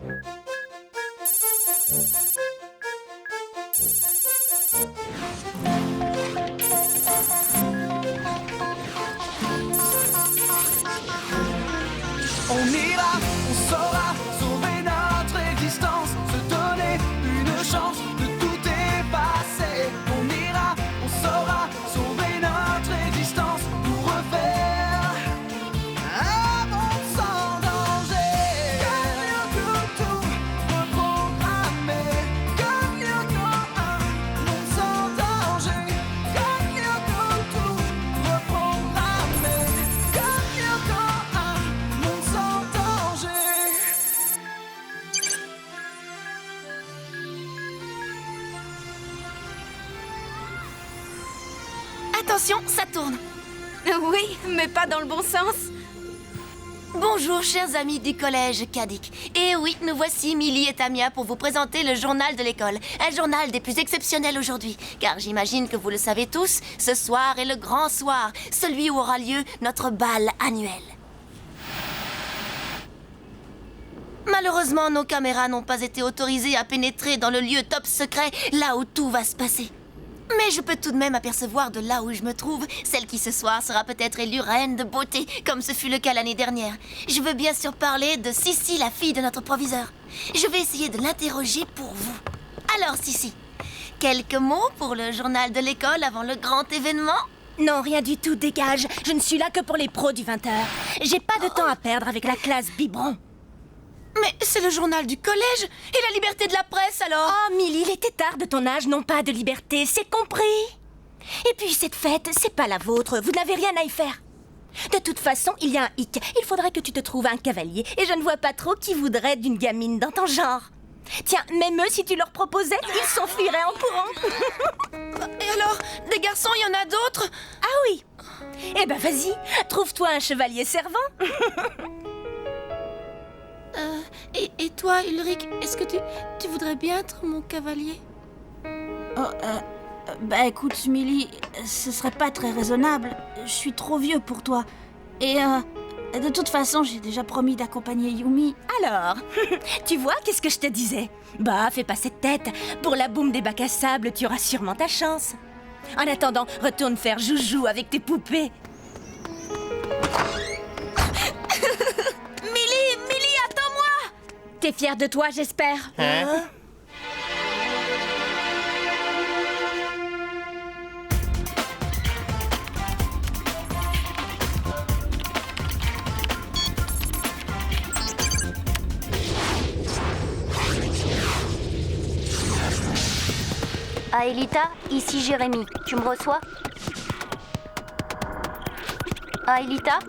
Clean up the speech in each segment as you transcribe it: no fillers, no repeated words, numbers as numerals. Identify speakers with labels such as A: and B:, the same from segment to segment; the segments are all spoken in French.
A: On ira, on saura sauver notre existence, se donner une chance de tout effacer. On ira, on saura sauver notre existence pour refaire un monde sans danger. Comme tout reprogrammer, comme un monde sans danger. Comme tout reprogrammer, comme un monde sans danger.
B: Attention, ça tourne.
C: Oui, mais pas dans le bon sens.
B: Bonjour, chers amis du collège Kadik. Et oui, nous voici, Milly et Tamia, pour vous présenter le journal de l'école. Un journal des plus exceptionnels aujourd'hui. Car j'imagine que vous le savez tous, ce soir est le grand soir, celui où aura lieu notre bal annuel. Malheureusement, nos caméras n'ont pas été autorisées à pénétrer dans le lieu top secret, là où tout va se passer. Mais je peux tout de même apercevoir de là où je me trouve celle qui ce soir sera peut-être élue reine de beauté, comme ce fut le cas l'année dernière. Je veux bien sûr parler de Sissi, la fille de notre proviseur. Je vais essayer de l'interroger pour vous. Alors Sissi, quelques mots pour le journal de l'école avant le grand événement ?
C: Non, rien du tout, dégage. Je ne suis là que pour les pros du 20h. J'ai pas de temps à perdre avec la classe biberon.
B: Mais c'est le journal du collège et la liberté de la presse alors.
C: Oh, Milly, les têtards de ton âge n'ont pas de liberté, c'est compris. Et puis cette fête, c'est pas la vôtre, vous n'avez rien à y faire. De toute façon, il y a un hic. Il faudrait que tu te trouves un cavalier. Et je ne vois pas trop qui voudrait d'une gamine dans ton genre. Tiens, même eux, si tu leur proposais, ils s'enfuiraient en courant.
B: Et alors, des garçons, il y en a d'autres ?
C: Ah oui. Eh ben vas-y, trouve-toi un chevalier servant.
B: Et toi, Ulrich, est-ce que tu voudrais bien être mon cavalier ?
D: Bah écoute, Milly, ce serait pas très raisonnable. Je suis trop vieux pour toi. Et de toute façon, j'ai déjà promis d'accompagner Yumi.
C: Alors, tu vois, qu'est-ce que je te disais ? Bah, fais pas cette tête. Pour la boum des bacs à sable, tu auras sûrement ta chance. En attendant, retourne faire joujou avec tes poupées. Milly, attends-moi ! T'es fière de toi, j'espère.
E: Hein ?
F: Ah, Elita, ici Jérémy. Tu me reçois? Ah, Elita?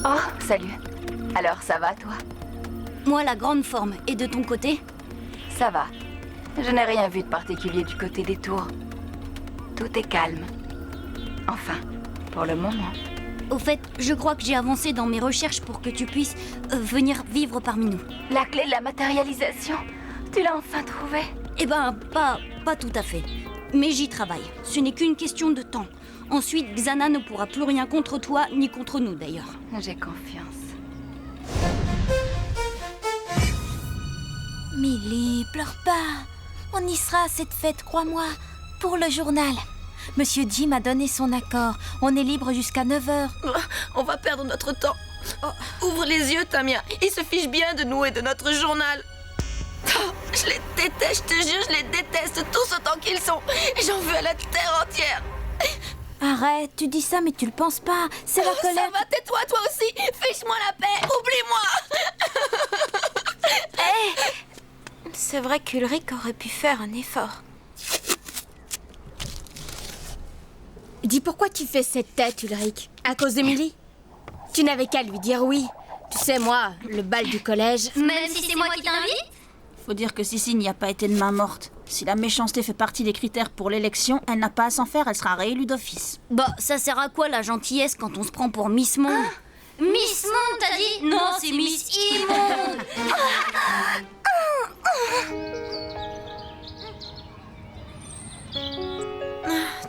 G: Oh, salut. Alors, ça va, toi?
F: Moi, la grande forme. Et de ton côté?
G: Ça va. Je n'ai rien vu de particulier du côté des tours. Tout est calme. Enfin, pour le moment.
F: Au fait, je crois que j'ai avancé dans mes recherches pour que tu puisses venir vivre parmi nous.
G: La clé de la matérialisation, tu l'as enfin trouvée?
F: Eh ben, pas tout à fait. Mais j'y travaille. Ce n'est qu'une question de temps. Ensuite, Xana ne pourra plus rien contre toi, ni contre nous d'ailleurs.
G: J'ai confiance.
B: Milly, pleure pas. On y sera à cette fête, crois-moi. Pour le journal. Monsieur Jim a donné son accord. On est libre jusqu'à 9h. On va perdre notre temps. Ouvre les yeux, Tamia. Ils se fichent bien de nous et de notre journal. Oh, je les déteste, je te jure, je les déteste tous autant qu'ils sont. J'en veux à la terre entière.
C: Arrête, tu dis ça mais tu le penses pas. C'est la colère.
B: Ça va, tais-toi toi aussi. Fiche-moi la paix. Oublie-moi.
C: C'est vrai qu'Ulrich aurait pu faire un effort. Dis pourquoi tu fais cette tête, Ulrich? À cause d'Emily? Tu n'avais qu'à lui dire oui. Tu sais, moi, le bal du collège...
F: Même si c'est moi qui t'invite?
D: Faut dire que Sissi n'y a pas été de main morte. Si la méchanceté fait partie des critères pour l'élection, elle n'a pas à s'en faire, elle sera réélue d'office.
F: Bah, ça sert à quoi la gentillesse quand on se prend pour Miss Monde? Miss Monde, t'as dit? Non, c'est Miss Immonde.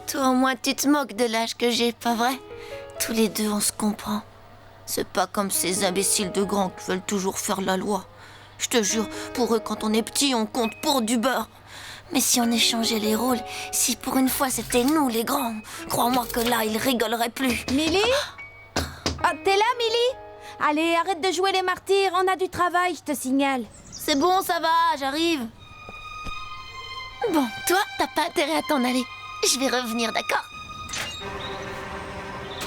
B: Toi, au moins, tu te moques de l'âge que j'ai, pas vrai? Tous les deux, on se comprend. C'est pas comme ces imbéciles de grands qui veulent toujours faire la loi. Je te jure, pour eux, quand on est petit, on compte pour du beurre. Mais si on échangeait les rôles, si pour une fois c'était nous les grands, crois-moi que là, ils rigoleraient plus.
E: Millie? Ah, t'es là, Millie? Allez, arrête de jouer les martyrs, on a du travail, je te signale.
B: C'est bon, ça va, j'arrive. Bon, toi, t'as pas intérêt à t'en aller. Je vais revenir, d'accord?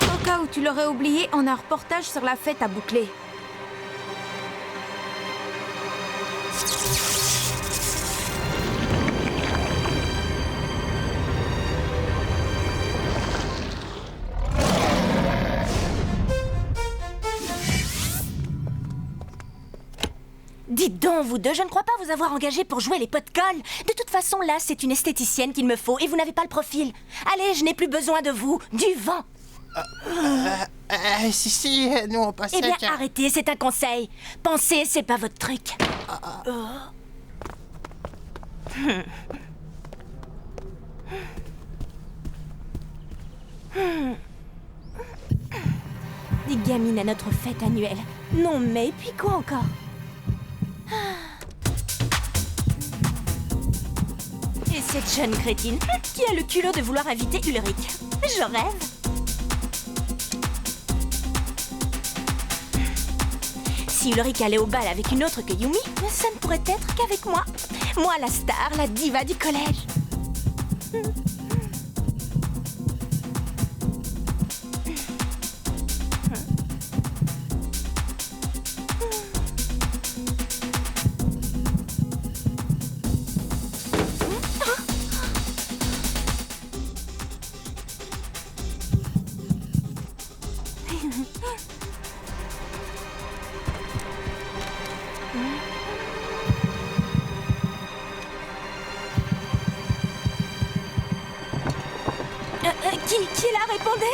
E: Au cas où tu l'aurais oublié, on a un reportage sur la fête à boucler.
C: Dites donc, vous deux, je ne crois pas vous avoir engagé pour jouer les pots de colle. De toute façon, là, c'est une esthéticienne qu'il me faut et vous n'avez pas le profil. Allez, je n'ai plus besoin de vous. Du vent.
H: Si, nous on passe.
C: Eh bien, arrêtez, c'est un conseil. Pensez, c'est pas votre truc. Des gamines à notre fête annuelle. Non mais, puis quoi encore? Et cette jeune crétine qui a le culot de vouloir inviter Ulrich. Je rêve. Si Ulrich allait au bal avec une autre que Yumi, ça ne pourrait être qu'avec moi. Moi, la star, la diva du collège. Qui la répondait?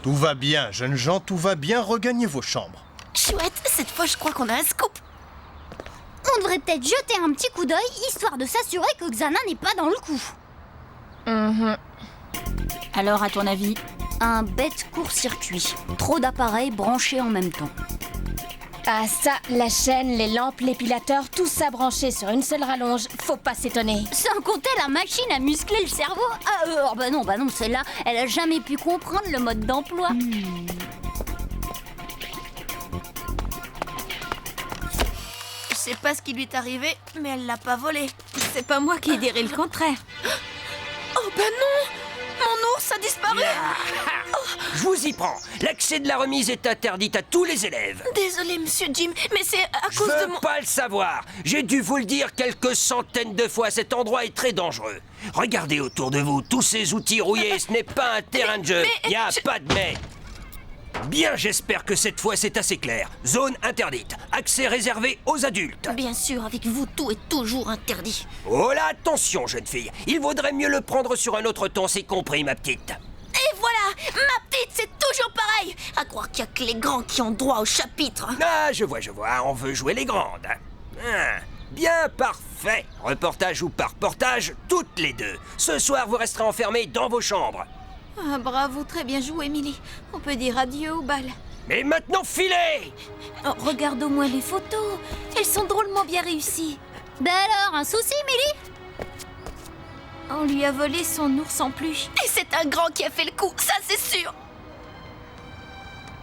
H: Tout va bien, jeunes gens, tout va bien, regagnez vos chambres.
B: Chouette, cette fois, je crois qu'on a un scoop.
F: On devrait peut-être jeter un petit coup d'œil, histoire de s'assurer que Xana n'est pas dans le coup.
D: Alors, à ton avis?
F: Un bête court-circuit. Trop d'appareils branchés en même temps.
E: Ah ça, la chaîne, les lampes, l'épilateur, tout ça branché sur une seule rallonge, faut pas s'étonner.
F: Sans compter la machine à muscler le cerveau. Bah non, celle-là, elle a jamais pu comprendre le mode d'emploi.
B: Je sais pas ce qui lui est arrivé, mais elle l'a pas volé.
E: C'est pas moi qui dirais le contraire.
B: Oh ben non! Mon ours a disparu!
I: Je vous y prends. L'accès de la remise est interdit à tous les élèves.
B: Désolé, monsieur Jim, mais c'est à
I: Je
B: cause de
I: veux
B: mon...
I: pas le savoir. J'ai dû vous le dire quelques centaines de fois. Cet endroit est très dangereux. Regardez autour de vous. Tous ces outils rouillés, ce n'est pas un terrain de jeu.
B: mais,
I: Y a pas de mais. Bien, j'espère que cette fois c'est assez clair. Zone interdite. Accès réservé aux adultes.
B: Bien sûr, avec vous, tout est toujours interdit.
I: Oh là, attention, jeune fille. Il vaudrait mieux le prendre sur un autre ton, c'est compris, ma petite.
B: Et voilà! Ma petite, c'est toujours pareil! À croire qu'il y a que les grands qui ont droit au chapitre.
I: Ah, je vois, on veut jouer les grandes. Bien, parfait. Reportage ou pas reportage, toutes les deux. Ce soir, vous resterez enfermés dans vos chambres.
E: Ah, bravo, très bien joué, Millie. On peut dire adieu au bal.
I: Mais maintenant, filez!
E: Oh, regarde au moins les photos. Elles sont drôlement bien réussies.
F: Bah alors, un souci, Millie?
E: On lui a volé son ours en peluche.
B: Et c'est un grand qui a fait le coup, ça c'est sûr!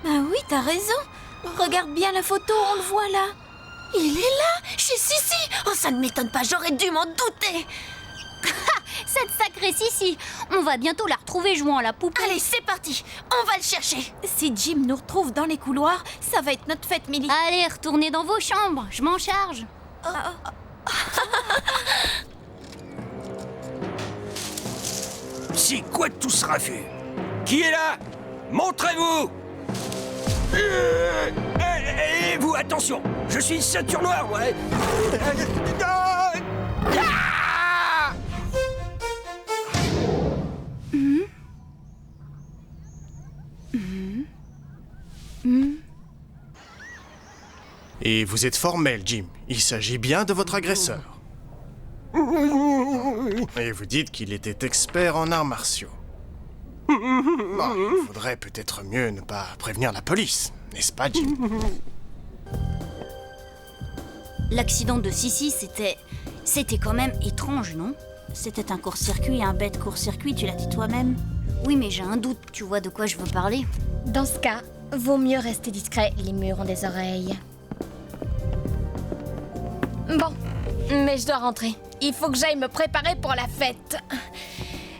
E: Ah oui, t'as raison. Regarde bien la photo, on le voit là.
B: Il est là, chez Sissi! Oh, ça ne m'étonne pas, j'aurais dû m'en douter!
F: Cette sacrée Sissi. On va bientôt la retrouver jouant à la poupée.
B: Allez, c'est parti, on va le chercher!
E: Si Jim nous retrouve dans les couloirs, ça va être notre fête, Millie.
F: Allez, retournez dans vos chambres, je m'en charge.
I: C'est quoi tout ce raffut? Qui est là? Montrez-vous! Et vous, attention! Je suis une ceinture noire, moi!
H: Et vous êtes formel, Jim. Il s'agit bien de votre agresseur. Et vous dites qu'il était expert en arts martiaux. Bon, il faudrait peut-être mieux ne pas prévenir la police, n'est-ce pas, Jim?
F: L'accident de Sissi, c'était quand même étrange, non?
D: C'était un court-circuit, un bête court-circuit, tu l'as dit toi-même.
F: Oui, mais j'ai un doute, tu vois de quoi je veux parler?
E: Dans ce cas, vaut mieux rester discret, les murs ont des oreilles. Bon, mais je dois rentrer. Il faut que j'aille me préparer pour la fête.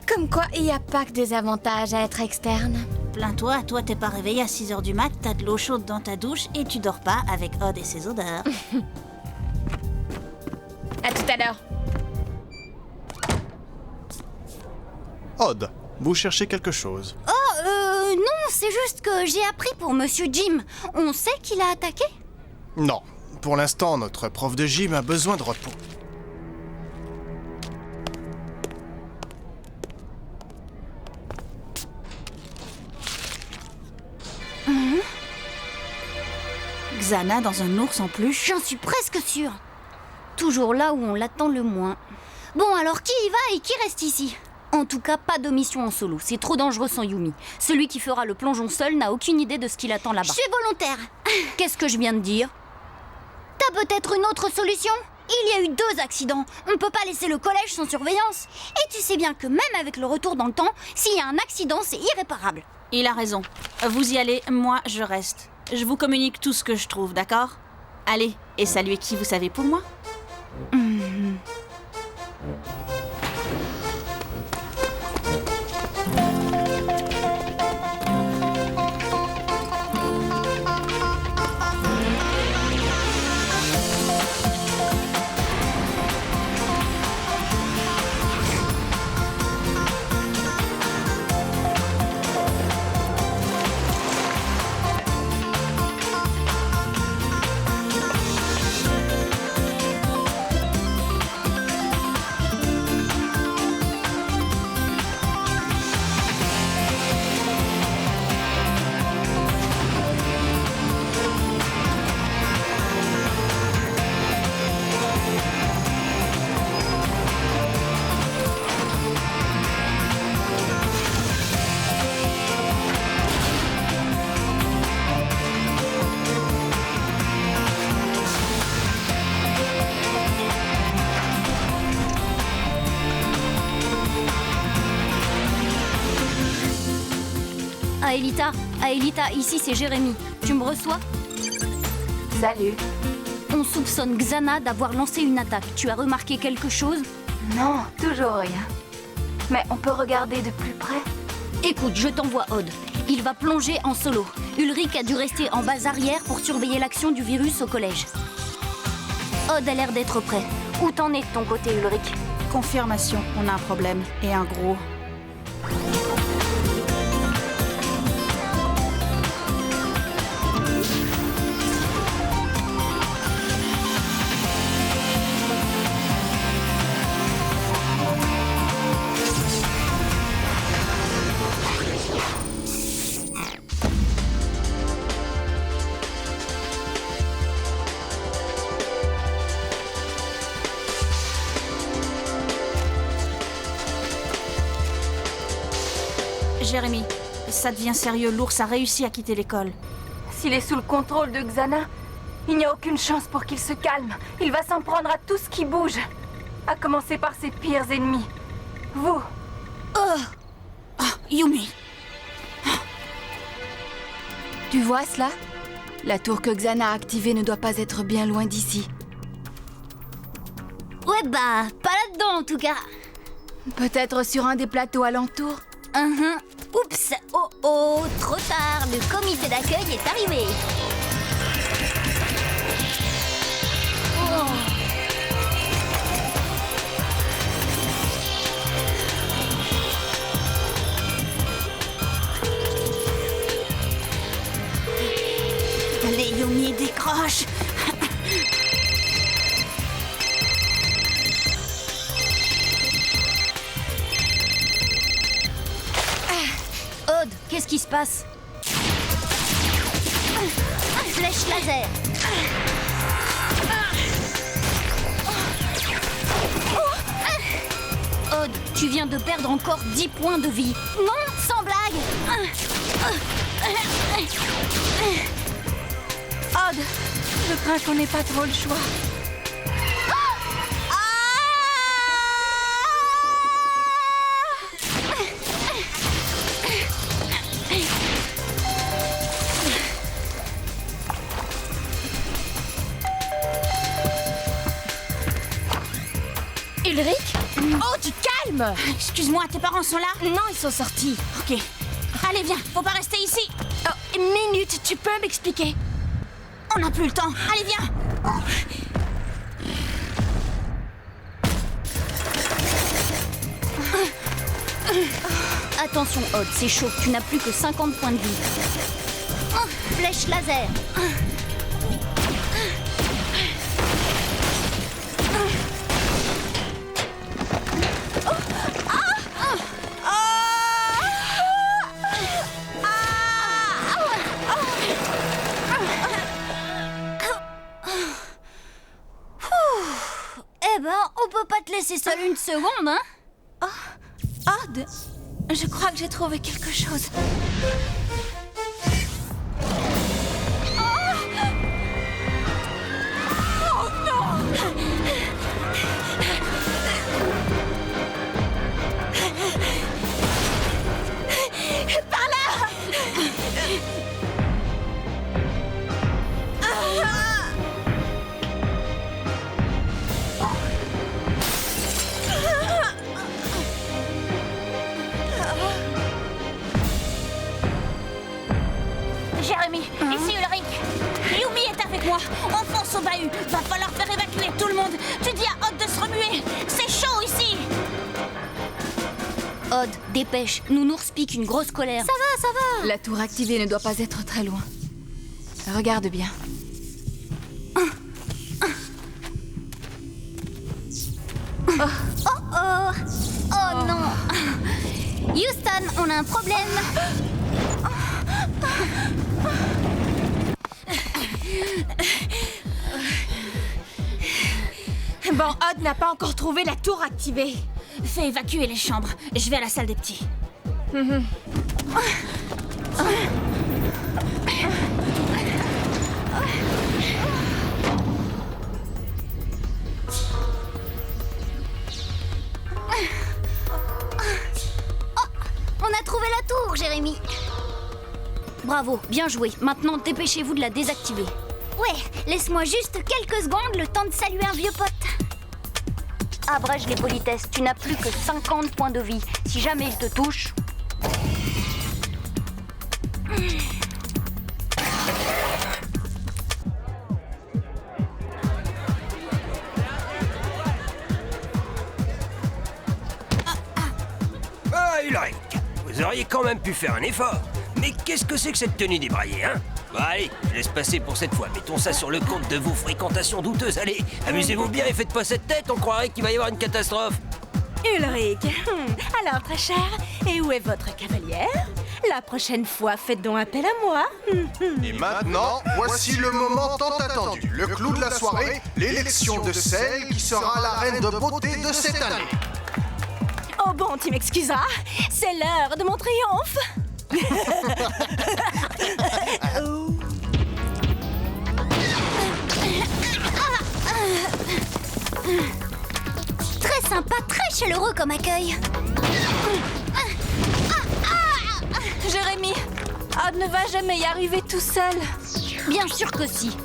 E: Comme quoi, il n'y a pas que des avantages à être externe.
D: Plains-toi, toi t'es pas réveillé à 6h du mat, t'as de l'eau chaude dans ta douche et tu dors pas avec Odd et ses odeurs.
E: À tout à l'heure.
H: Odd, vous cherchez quelque chose?
F: Non, c'est juste que j'ai appris pour Monsieur Jim. On sait qu'il a attaqué?
H: Non. Pour l'instant, notre prof de gym a besoin de repos.
D: Xana dans un ours en peluche.
F: J'en suis presque sûre. Toujours là où on l'attend le moins. Bon, alors qui y va et qui reste ici? En tout cas, pas de mission en solo. C'est trop dangereux sans Yumi. Celui qui fera le plongeon seul n'a aucune idée de ce qui l'attend là-bas. Je suis volontaire. Qu'est-ce que je viens de dire? T'as peut-être une autre solution? Il y a eu 2 accidents. On ne peut pas laisser le collège sans surveillance. Et tu sais bien que même avec le retour dans le temps, s'il y a un accident, c'est irréparable.
D: Il a raison. Vous y allez, moi je reste. Je vous communique tout ce que je trouve, d'accord? Allez, et saluez qui vous savez pour moi?
F: Aelita, ici c'est Jérémy. Tu me reçois?
G: Salut.
F: On soupçonne Xana d'avoir lancé une attaque. Tu as remarqué quelque chose?
G: Non, toujours rien. Mais on peut regarder de plus près?
F: Écoute, je t'envoie Odd. Il va plonger en solo. Ulrich a dû rester en base arrière pour surveiller l'action du virus au collège. Odd a l'air d'être prêt. Où t'en es de ton côté, Ulrich?
D: Confirmation, on a un problème. Et un gros. Jérémy, ça devient sérieux, l'ours a réussi à quitter l'école.
G: S'il est sous le contrôle de Xana, il n'y a aucune chance pour qu'il se calme. Il va s'en prendre à tout ce qui bouge. À commencer par ses pires ennemis. Vous.
D: Yumi.
J: Tu vois cela? La tour que Xana a activée ne doit pas être bien loin d'ici.
F: Ouais bah, pas là-dedans en tout cas.
J: Peut-être sur un des plateaux alentours?
F: Oups, oh, trop tard, le comité d'accueil est arrivé.
D: Allez, Yumi, décroche.
F: Odd, qu'est-ce qui se passe? Flèche laser. Tu viens de perdre encore 10 points de vie. Non, sans blague.
G: Odd, je crains qu'on n'ait pas trop le choix.
E: Ulrich? Oh, tu calmes!
D: Excuse-moi, tes parents sont là?
E: Non, ils sont sortis.
D: Ok. Allez, viens, faut pas rester ici.
E: Oh, minute, tu peux m'expliquer?
D: On n'a plus le temps. Allez, viens.
F: Attention, Odd, c'est chaud. Tu n'as plus que 50 points de vie. Oh, flèche laser. Eh ben, on peut pas te laisser seule une seconde, hein?
D: Odd, je crois que j'ai trouvé quelque chose. Jérémy, ici Ulrich. Yumi est avec moi. On fonce au bahut. Va falloir faire évacuer tout le monde. Tu dis à Odd de se remuer. C'est chaud ici.
F: Odd, dépêche. Nounours pique une grosse colère.
J: Ça va. La tour activée ne doit pas être très loin. Regarde bien.
F: Oh non. Houston, on a un problème.
E: Bon, Odd n'a pas encore trouvé la tour activée.
D: Fais évacuer les chambres. Je vais à la salle des petits.
F: On a trouvé la tour, Jérémy. Bravo, bien joué. Maintenant, dépêchez-vous de la désactiver. Ouais, laisse-moi juste quelques secondes, le temps de saluer un vieux pote. Abrège les politesses, tu n'as plus que 50 points de vie. Si jamais il te touche...
I: Ah, Ulrich, vous auriez quand même pu faire un effort. Mais qu'est-ce que c'est que cette tenue débraillée, hein? Bah allez, je laisse passer pour cette fois. Mettons ça sur le compte de vos fréquentations douteuses. Allez, amusez-vous bien et faites pas cette tête, on croirait qu'il va y avoir une catastrophe.
C: Ulrich, alors très cher, et où est votre cavalière? La prochaine fois, faites donc appel à moi.
H: Et maintenant, voici le moment tant attendu. Le clou de la soirée, l'élection de celle qui sera la reine de beauté de cette année.
C: Oh bon, tu m'excuseras, c'est l'heure de mon triomphe.
F: Très sympa, très chaleureux comme accueil.
G: Jérémy, Odd ne va jamais y arriver tout seul.
F: Bien sûr que si.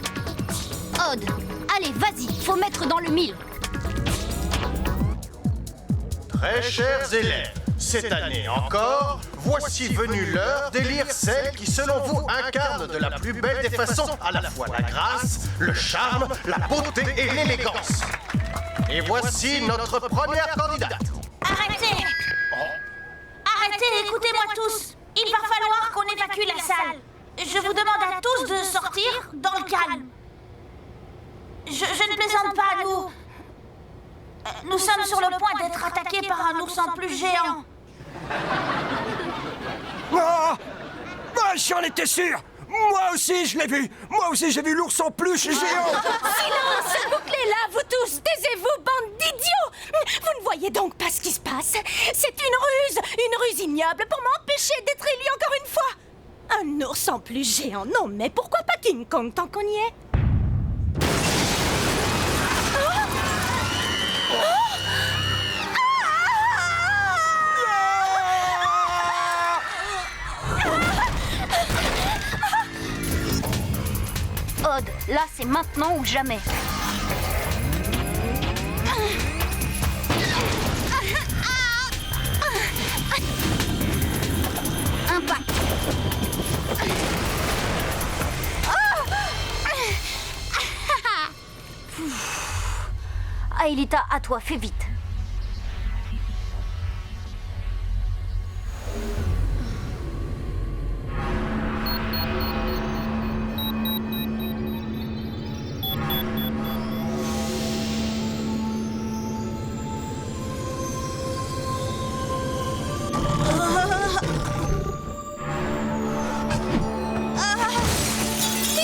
F: Odd, allez, vas-y, faut mettre dans le mille.
H: Très chers élèves, cette année encore, voici venue l'heure d'élire celle qui, selon vous, incarne de la plus belle des façons à la fois la grâce, le charme, la beauté et l'élégance. Et voici notre première candidate.
D: Arrêtez! Arrêtez, écoutez-moi tous. Il va falloir qu'on évacue la salle. Je vous demande à tous de sortir dans le calme. Je ne plaisante pas, nous sommes sur le point d'être attaqués par un ours en plus géant.
I: Ah, j'en étais sûr! Moi aussi, je l'ai vu. Moi aussi, j'ai vu l'ours en peluche géant.
C: Silence! Bouclez-la, vous tous! Taisez-vous, bande d'idiots! Vous ne voyez donc pas ce qui se passe? C'est une ruse ignoble pour m'empêcher d'être élu encore une fois! Un ours en plus géant, non mais pourquoi pas King Kong tant qu'on y est?
F: Odd, là c'est maintenant ou jamais. Impact. Aelita, à toi, fais vite.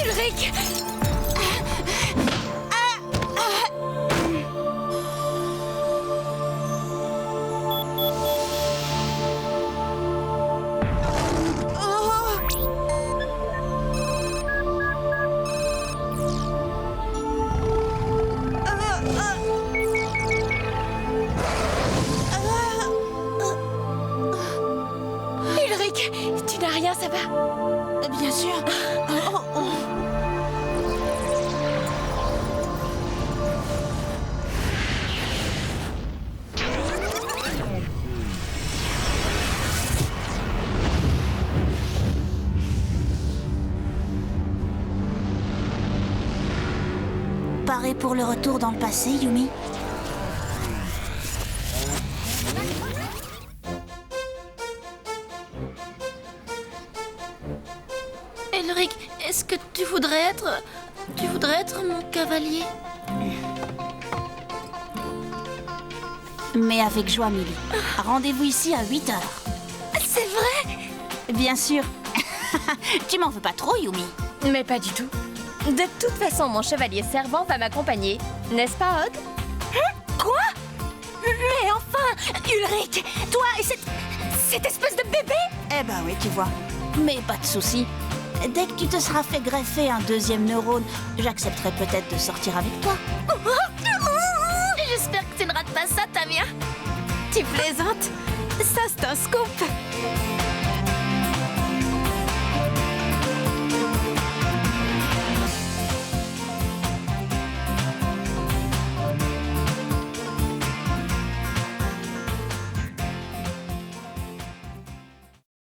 C: Ulrich! Ulrich, tu n'as rien, ça va?
D: Bien sûr. Paré pour le retour dans le passé, Yumi?
B: Elric, est-ce que tu voudrais être... mon cavalier?
D: Mais avec joie, Millie. Rendez-vous ici à 8h.
C: C'est vrai?
D: Bien sûr. Tu m'en veux pas trop, Yumi?
E: Mais pas du tout. De toute façon, mon chevalier servant va m'accompagner. N'est-ce pas, Odd?
C: Quoi? Mais enfin, Ulrich, toi et cette espèce de bébé?
D: Eh ben oui, tu vois. Mais pas de souci. Dès que tu te seras fait greffer un deuxième neurone, j'accepterai peut-être de sortir avec toi.
B: J'espère que tu ne rates pas ça, Tamia.
C: Tu plaisantes? Ça, c'est un scoop.